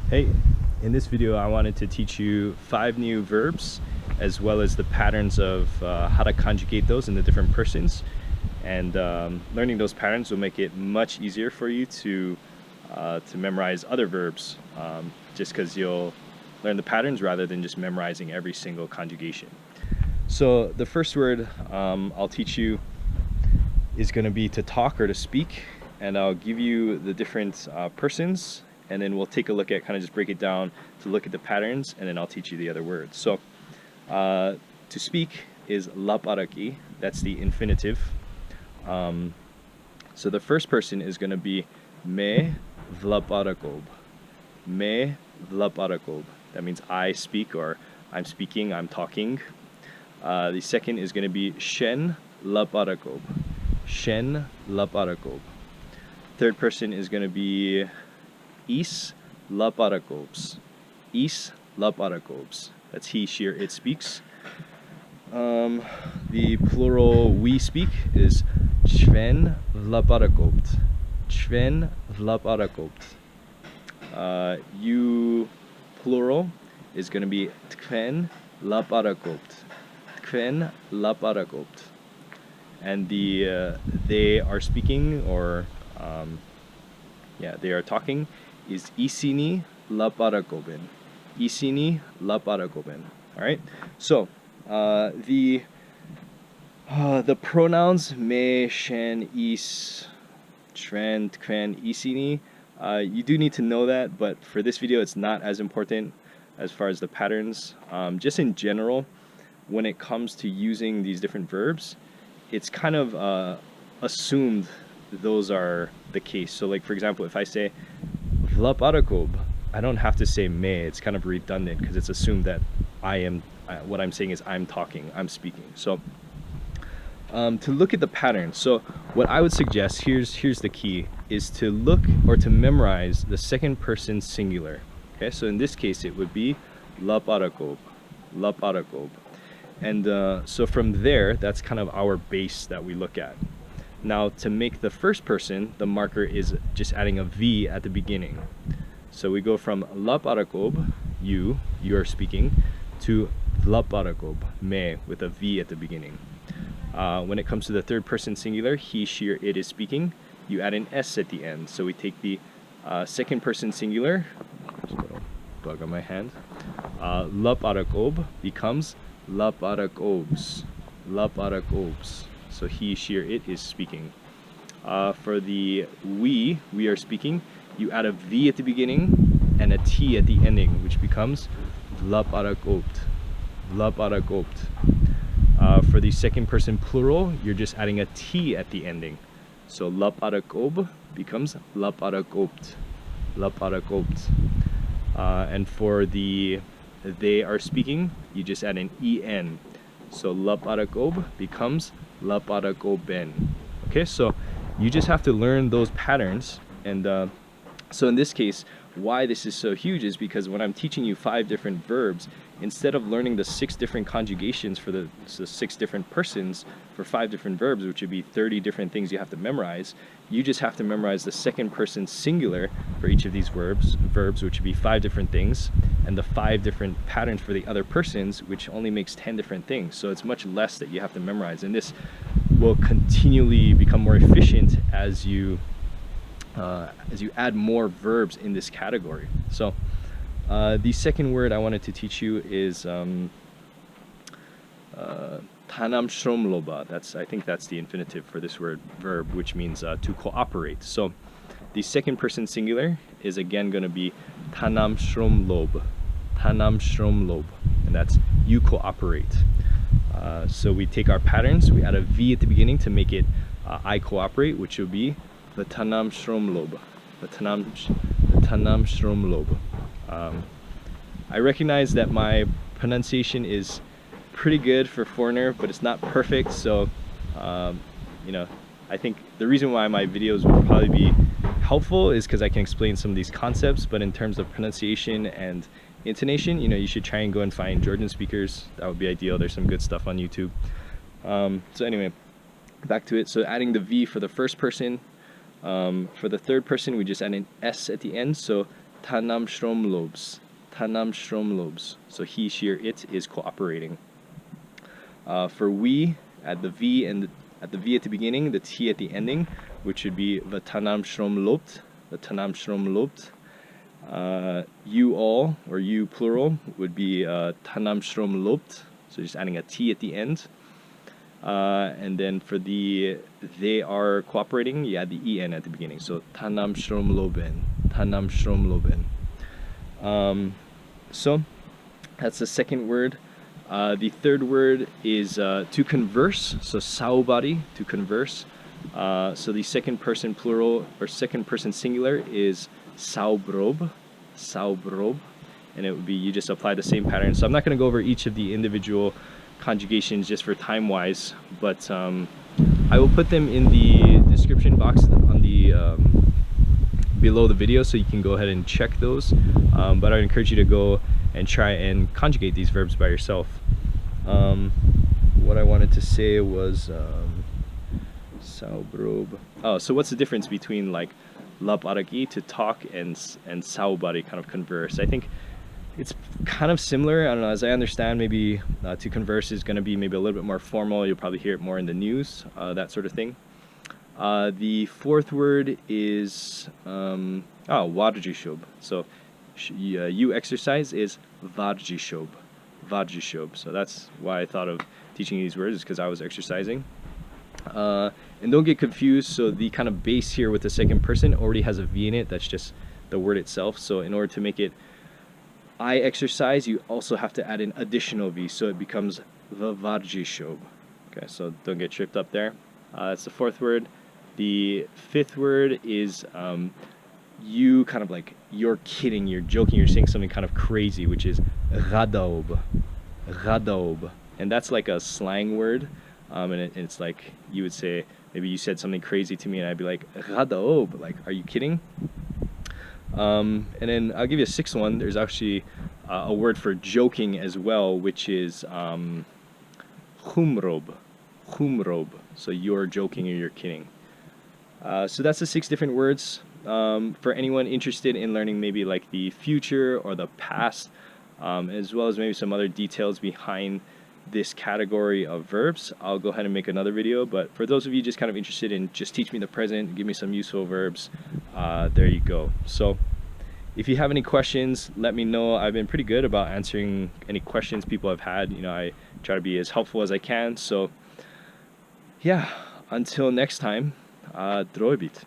Hey, in this video I wanted to teach you 5 new verbs as well as the patterns of how to conjugate those in the different persons, and learning those patterns will make it much easier for you to memorize other verbs, just because you'll learn the patterns rather than just memorizing every single conjugation. So the first word I'll teach you is going to be to talk or to speak, and I'll give you the different persons, and then we'll take a look at, kind of just break it down to look at the patterns, and then I'll teach you the other words. So to speak is lапaraki, that's the infinitive. So the first person is going to be me ვლაპარაკობ. Me ვლაპარაკობ. That means I speak, or I'm speaking, I'm talking. The second is going to be შენ ლაპარაკობ. შენ ლაპარაკობ. Third person is going to be ის ლაპარაკობს. ის ლაპარაკობს. That's he, she, or it speaks. The plural we speak is ჩვენ ვლაპარაკობთ. ჩვენ ვლაპარაკობთ. You plural is going to be თქვენ ლაპარაკობთ. თქვენ ლაპარაკობთ. And the they are speaking, or they are talking, is ისინი ლაპარაკობენ. ისინი ლაპარაკობენ. All right. So the pronouns me, შენ, ის, ჩვენ, თქვენ, ისინი, you do need to know that, but for this video it's not as important as far as the patterns. Just in general, when it comes to using these different verbs, it's kind of assumed those are the case. So like, for example, if I say ვლაპარაკობ, I don't have to say me. It's kind of redundant because it's assumed that what I'm saying is I'm talking, I'm speaking. So to look at the pattern, so what I would suggest, here's the key, is to look or to memorize the second person singular. Okay, so in this case it would be ვლაპარაკობ, ვლაპარაკობ. And so from there, that's kind of our base that we look at. Now to make the first person, the marker is just adding a V at the beginning. So we go from ვლაპარაკობ, you are speaking, to ვლაპარაკობ, me, with a V at the beginning. When it comes to the third person singular, he, she, or it is speaking, you add an S at the end. So we take the second person singular, just got a bug on my hand, ვლაპარაკობ becomes ლაპარაკობს, ლაპარაკობს. So he, she, or it is speaking. For the we are speaking, you add a V at the beginning and a T at the ending, which becomes ვლაპარაკობთ, ვლაპარაკობთ. For the second person plural, you're just adding a T at the ending. So ლაპარაკობ becomes ლაპარაკობთ, ლაპარაკობთ. And for the they are speaking, you just add an EN. So lапარაკობ becomes ლაპარაკობენ. Okay, so you just have to learn those patterns. And so in this case, why this is so huge is because when I'm teaching you 5 different verbs, instead of learning the 6 different conjugations for the 6 different persons for 5 different verbs, which would be 30 different things you have to memorize, you just have to memorize the second person singular for each of these verbs, which would be 5 different things, and the 5 different patterns for the other persons, which only makes 10 different things. So it's much less that you have to memorize, and this will continually become more efficient as you add more verbs in this category. So the second word I wanted to teach you is танамшромлობა. I think that's the infinitive for this word verb, which means to cooperate. So the second person singular is again going to be танамшромлоб, танамшромлоб, and that's you cooperate. So we take our patterns, we add a V at the beginning to make it I cooperate, which will be вთанамშრომლობ, ვთანამშრომლობ. I recognize that my pronunciation is pretty good for foreigner, but it's not perfect. So you know, I think the reason why my videos would probably be helpful is because I can explain some of these concepts, but in terms of pronunciation and intonation, you know, you should try and go and find Georgian speakers. That would be ideal. There's some good stuff on YouTube. So anyway, back to it. So adding the V for the first person. For the third person, we just add an S at the end. So Vthanamshромlobs. Tanamshромlobs. So he, she, or it is cooperating. For we, at the V and at the V at the beginning, the T at the ending, which would be vthanamshромlobт, vthanamshромlobт. You all, or you plural, would be танамшромлобт. So just adding a T at the end. And then for the they are cooperating, you add the EN at the beginning. So танамшромлобен, танамшромлобен. So that's the second word. The third word is to converse. So saubari, to converse. So the second person plural or second person singular is saubrob, saubrob, and it would be, you just apply the same pattern. So I'm not going to go over each of the individual conjugations just for time wise, but I will put them in the description box on the below the video, so you can go ahead and check those. But I would encourage you to go and try and conjugate these verbs by yourself. What I wanted to say was saubrob. Oh, so what's the difference between like ვლაპარაკი, to talk, and საუბარი, kind of converse? I think it's kind of similar. I don't know, as I understand, maybe to converse is going to be maybe a little bit more formal. You'll probably hear it more in the news, that sort of thing. The fourth word is ვარჯიშობ. So you exercise is ვარჯიშობ, ვარჯიშობ. So that's why I thought of teaching these words, is because I was exercising. And don't get confused, so the kind of base here with the second person already has a V in it. That's just the word itself. So in order to make it I exercise, you also have to add an additional V, so it becomes vwvarjishobh. Okay, so don't get tripped up there. That's the fourth word. The fifth word is you kind of like, you're kidding, you're joking, you're saying something kind of crazy, which is ghadaob, ghadaob. And that's like a slang word. And it's like, you would say, maybe you said something crazy to me and I'd be like, ghadaob, like, are you kidding? And then I'll give you a sixth one. There's actually a word for joking as well, which is humrob, humrob. So you're joking or you're kidding. So that's the 6 different words. For anyone interested in learning maybe like the future or the past, as well as maybe some other details behind this category of verbs, I'll go ahead and make another video. But for those of you just kind of interested in just teach me the present, give me some useful verbs, there you go. So if you have any questions, let me know. I've been pretty good about answering any questions people have had. You know, I try to be as helpful as I can. So yeah, until next time, droibit.